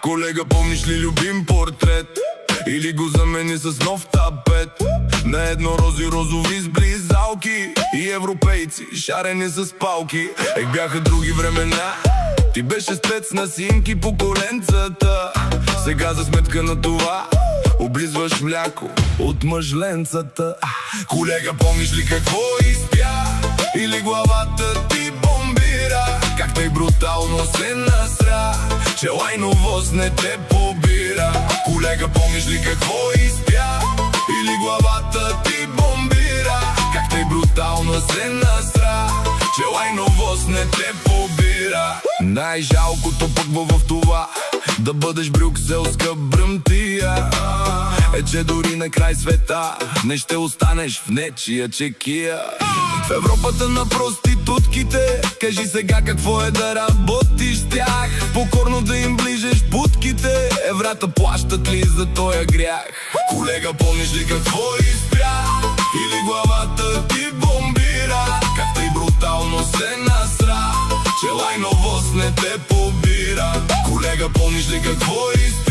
Колега, помниш ли любим портрет? Или го замени с нов тапет? На едно розови с близалки и европейци, шарени с палки. Бяха други времена. Ти беше спец на синки по коленцата. Сега за сметка на това облизваш мляко от мъжленцата. Колега, помниш ли какво изпя? Или главата ти бомбира? Как тъй брутално се насра, че лайновост не те побира. Колега, помниш ли какво изпя? Или главата ти бомбира? Как тъй брутално се насра, че лайновост не те побира. Най-жалкото пък в това да бъдеш брюкселска бръмтия че дори на край света не ще останеш в нечия чекия. В Европата на проститутките, кажи сега какво е да работиш с тях. Покорно да им ближеш будките, еврата плащат ли за тоя грях? Колега, помниш ли какво изпя? Или главата ти бомбира? Как тъй брутално се насра, че лайновост не те побира. Колега, помниш ли какво изпя?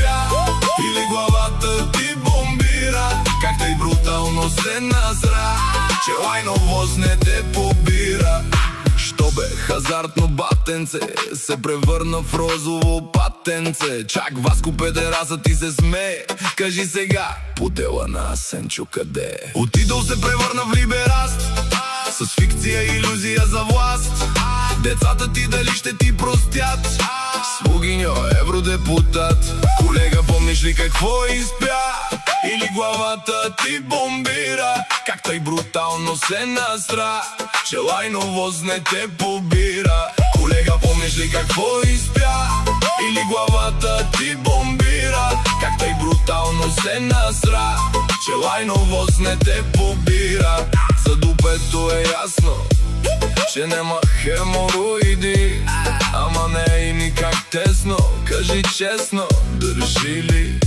Или главата ти бомбира? Как тъй брутално се насра, че лайновост не те побира. Що бе, хазартно батенце се превърна в розово патенце. Чак Васко педераса ти се смее. Кажи сега, по дела на Асенчо къде? От идол се превърна в либераст, с фикция и илюзия за власт. Децата ти дали ще ти простят? Слугиньо, евродепутат. Колега, помниш ли какво изпя? Или главата ти бомбира? Как тъй брутално се насра, че лайновост не те побира. Колега, помниш ли какво изпя? Или главата ти бомбира? Как тъй брутално се насра, че лайновост не те побира. За дупето е ясно, че нема хемороиди, ама не е и никак тесно. Кажи честно, държи ли